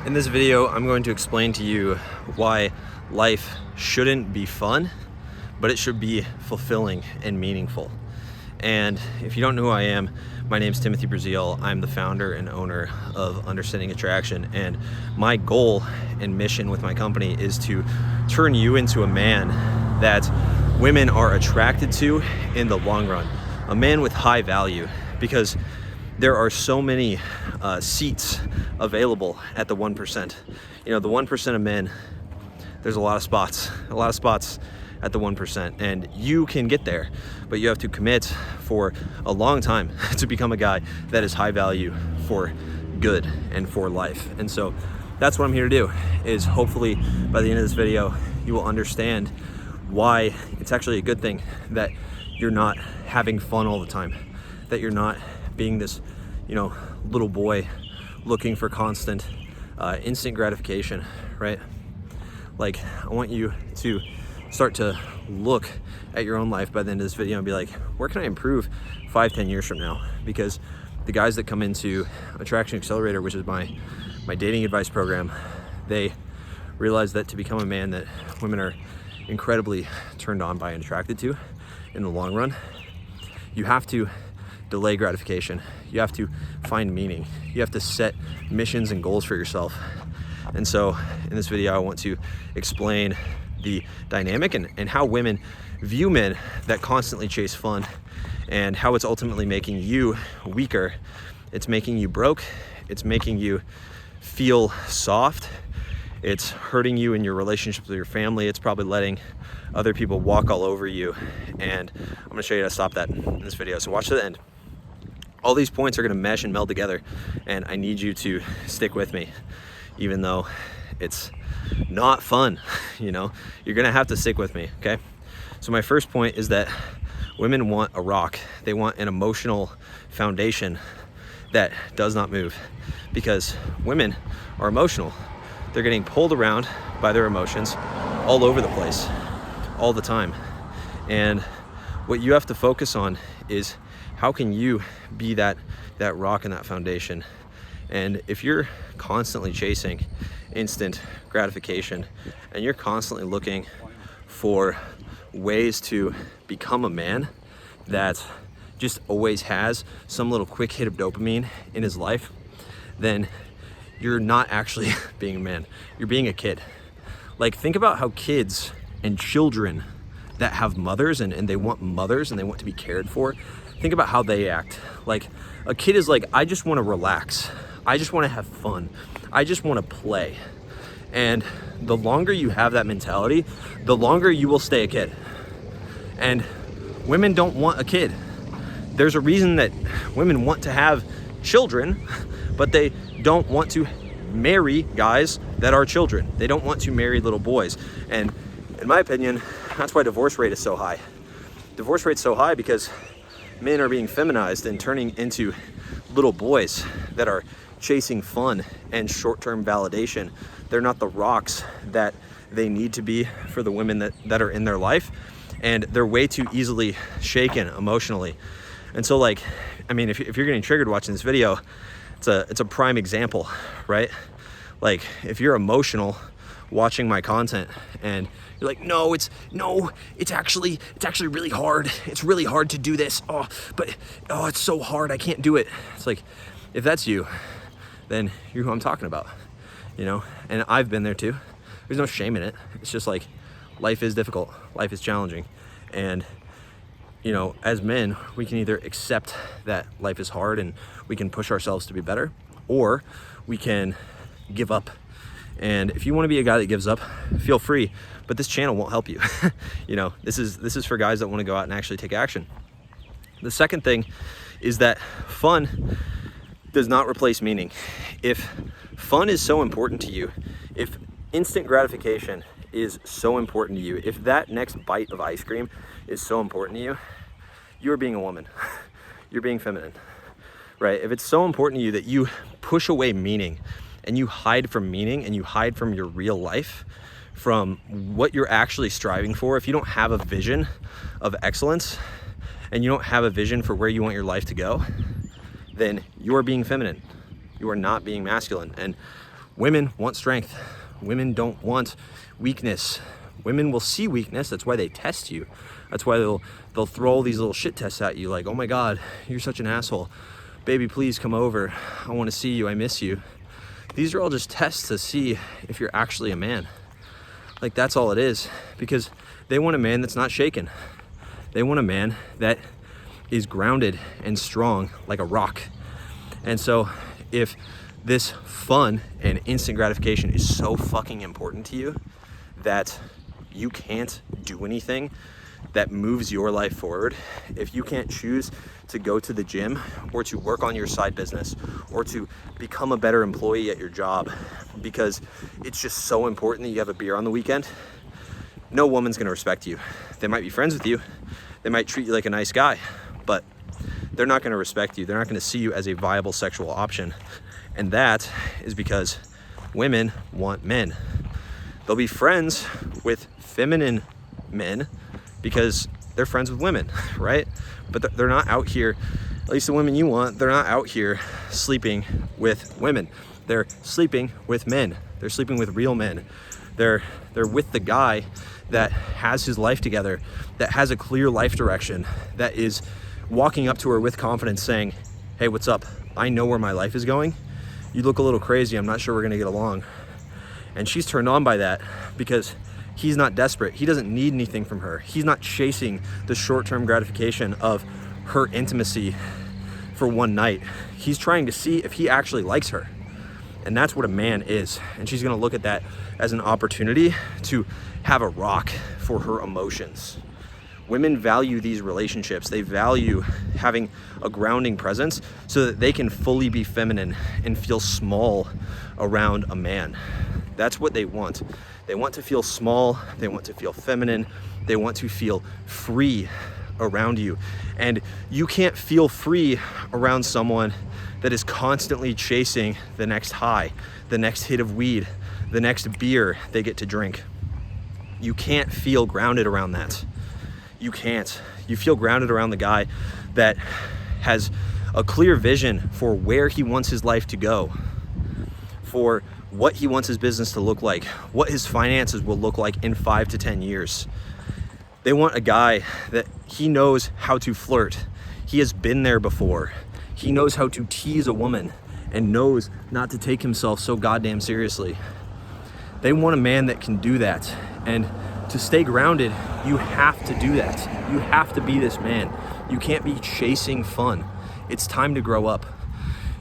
In this video, I'm going to explain to you why life shouldn't be fun, but it should be fulfilling and meaningful. And if you don't know who I am, my name's Timothy Brazil. I'm the founder and owner of Understanding Attraction. And my goal and mission with my company is to turn you into a man that women are attracted to in the long run. A man with high value, because there are so many seats available at the 1%. You know, the 1% of men, there's a lot of spots at the 1%, and you can get there, but you have to commit for a long time to become a guy that is high value for good and for life. And so that's what I'm here to do, is hopefully by the end of this video, you will understand why it's actually a good thing that you're not having fun all the time, that you're not being this, little boy looking for constant instant gratification, right? Like, I want you to start to look at your own life by the end of this video and be like, where can I improve 5-10 years from now? Because the guys that come into Attraction Accelerator, which is my dating advice program, they realize that to become a man that women are incredibly turned on by and attracted to in the long run, you have to delay gratification. You have to find meaning. You have to set missions and goals for yourself. And so in this video, I want to explain the dynamic and how women view men that constantly chase fun, and how it's ultimately making you weaker. It's making you broke. It's making you feel soft. It's hurting you in your relationships with your family. It's probably letting other people walk all over you. And I'm gonna show you how to stop that in this video. So watch to the end. All these points are gonna mesh and meld together, and I need you to stick with me, even though it's not fun. You're gonna have to stick with me, okay? So my first point is that women want a rock. They want an emotional foundation that does not move, because women are emotional. They're getting pulled around by their emotions all over the place, all the time. And what you have to focus on is, how can you be that rock and that foundation? And if you're constantly chasing instant gratification, and you're constantly looking for ways to become a man that just always has some little quick hit of dopamine in his life, then you're not actually being a man. You're being a kid. Like, think about how kids and children that have mothers and they want mothers and they want to be cared for, think about how they act. Like, a kid is like, I just want to relax. I just want to have fun. I just want to play. And the longer you have that mentality, the longer you will stay a kid. And women don't want a kid. There's a reason that women want to have children, but they don't want to marry guys that are children. They don't want to marry little boys. And in my opinion, that's why divorce rate is so high. Divorce rate's so high because men are being feminized and turning into little boys that are chasing fun and short-term validation. They're not the rocks that they need to be for the women that are in their life, and they're way too easily shaken emotionally. And so, like, I mean, if you're getting triggered watching this video, it's a prime example, right? Like, if you're emotional watching my content and you're like, it's actually really hard. It's really hard to do this. It's so hard. I can't do it. It's like, if that's you, then you're who I'm talking about, and I've been there too. There's no shame in it. It's just like, life is difficult. Life is challenging. And, as men, we can either accept that life is hard and we can push ourselves to be better, or we can give up. And if you want to be a guy that gives up, feel free, but this channel won't help you. This is for guys that want to go out and actually take action. The second thing is that fun does not replace meaning. If fun is so important to you, if instant gratification is so important to you, if that next bite of ice cream is so important to you, you're being a woman. You're being feminine, right? If it's so important to you that you push away meaning and you hide from meaning and you hide from your real life, from what you're actually striving for, if you don't have a vision of excellence and you don't have a vision for where you want your life to go, then you're being feminine. You are not being masculine. And Women want strength. Women don't want weakness. Women will see weakness. That's why they test you. That's why they'll throw all these little shit tests at you, like, oh my God, you're such an asshole. Baby, please come over. I want to see you. I miss you. These are all just tests to see if you're actually a man. Like, that's all it is, because they want a man that's not shaken. They want a man that is grounded and strong like a rock. And so if this fun and instant gratification is so fucking important to you that you can't do anything that moves your life forward, if you can't choose to go to the gym or to work on your side business or to become a better employee at your job because it's just so important that you have a beer on the weekend, no woman's gonna respect you. They might be friends with you, they might treat you like a nice guy, but they're not gonna respect you. They're not gonna see you as a viable sexual option. And that is because women want men. They'll be friends with feminine men because they're friends with women, right? But they're not out here, at least the women you want, they're not out here sleeping with women. They're sleeping with men. They're sleeping with real men. They're with the guy that has his life together, that has a clear life direction, that is walking up to her with confidence saying, hey, what's up? I know where my life is going. You look a little crazy. I'm not sure we're gonna get along. And she's turned on by that because he's not desperate. He doesn't need anything from her. He's not chasing the short-term gratification of her intimacy for one night. He's trying to see if he actually likes her. And that's what a man is. And she's gonna look at that as an opportunity to have a rock for her emotions. Women value these relationships. They value having a grounding presence so that they can fully be feminine and feel small around a man. That's what they want. They want to feel small, they want to feel feminine, they want to feel free around you. And you can't feel free around someone that is constantly chasing the next high, the next hit of weed, the next beer they get to drink. You can't feel grounded around that. You can't. You feel grounded around the guy that has a clear vision for where he wants his life to go, for what he wants his business to look like, what his finances will look like in 5 to 10 years. They want a guy that he knows how to flirt. He has been there before. He knows how to tease a woman and knows not to take himself so goddamn seriously. They want a man that can do that. And to stay grounded, you have to do that. You have to be this man. You can't be chasing fun. It's time to grow up.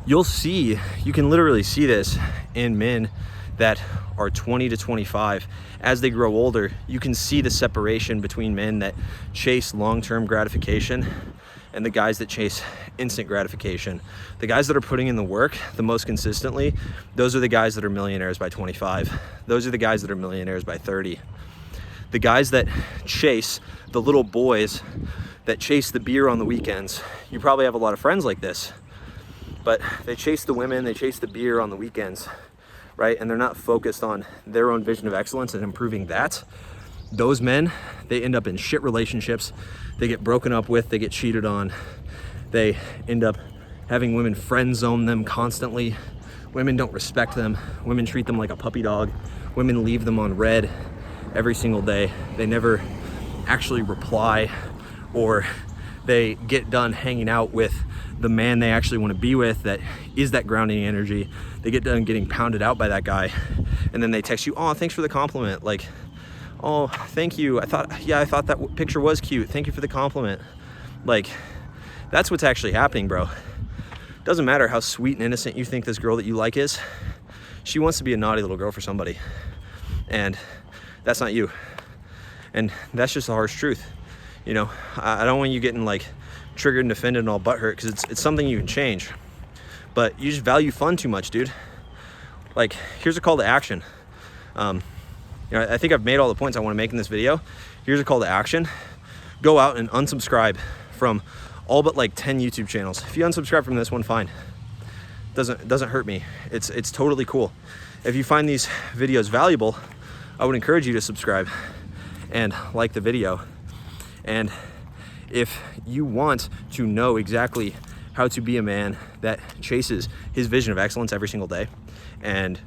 You'll see, you can literally see this in men that are 20 to 25. As they grow older, you can see the separation between men that chase long-term gratification and the guys that chase instant gratification. The guys that are putting in the work the most consistently, those are the guys that are millionaires by 25. Those are the guys that are millionaires by 30. The guys that chase the little boys that chase the beer on the weekends, you probably have a lot of friends like this, but they chase the women, they chase the beer on the weekends, right? And they're not focused on their own vision of excellence and improving that. Those men, they end up in shit relationships. They get broken up with, they get cheated on. They end up having women friend zone them constantly. Women don't respect them. Women treat them like a puppy dog. Women leave them on red every single day. They never actually reply, or they get done hanging out with the man they actually want to be with that is that grounding energy. They get done getting pounded out by that guy, and then they text you, oh, thanks for the compliment. Like, oh, thank you. I thought that picture was cute. Thank you for the compliment. Like, that's what's actually happening, bro. Doesn't matter how sweet and innocent you think this girl that you like is. She wants to be a naughty little girl for somebody, and that's not you. And that's just the harsh truth. You know, I don't want you getting like triggered and offended and all butthurt, because it's something you can change. But you just value fun too much, dude. Like, here's a call to action. You know, I think I've made all the points I want to make in this video. Here's a call to action. Go out and unsubscribe from all but like 10 YouTube channels. If you unsubscribe from this one, fine. Doesn't hurt me. It's totally cool. If you find these videos valuable, I would encourage you to subscribe and like the video. And if you want to know exactly how to be a man that chases his vision of excellence every single day and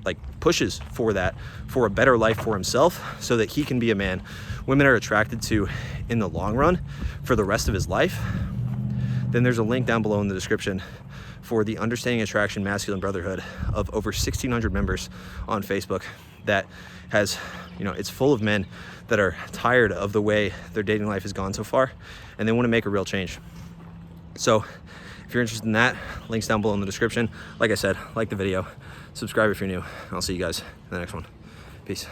like pushes for that, for a better life for himself, so that he can be a man women are attracted to in the long run for the rest of his life, then there's a link down below in the description for the Understanding Attraction Masculine Brotherhood of over 1,600 members on Facebook that has, it's full of men that are tired of the way their dating life has gone so far, and they want to make a real change. So if you're interested in that, links down below in the description. Like I said, like the video, subscribe if you're new. I'll see you guys in the next one. Peace.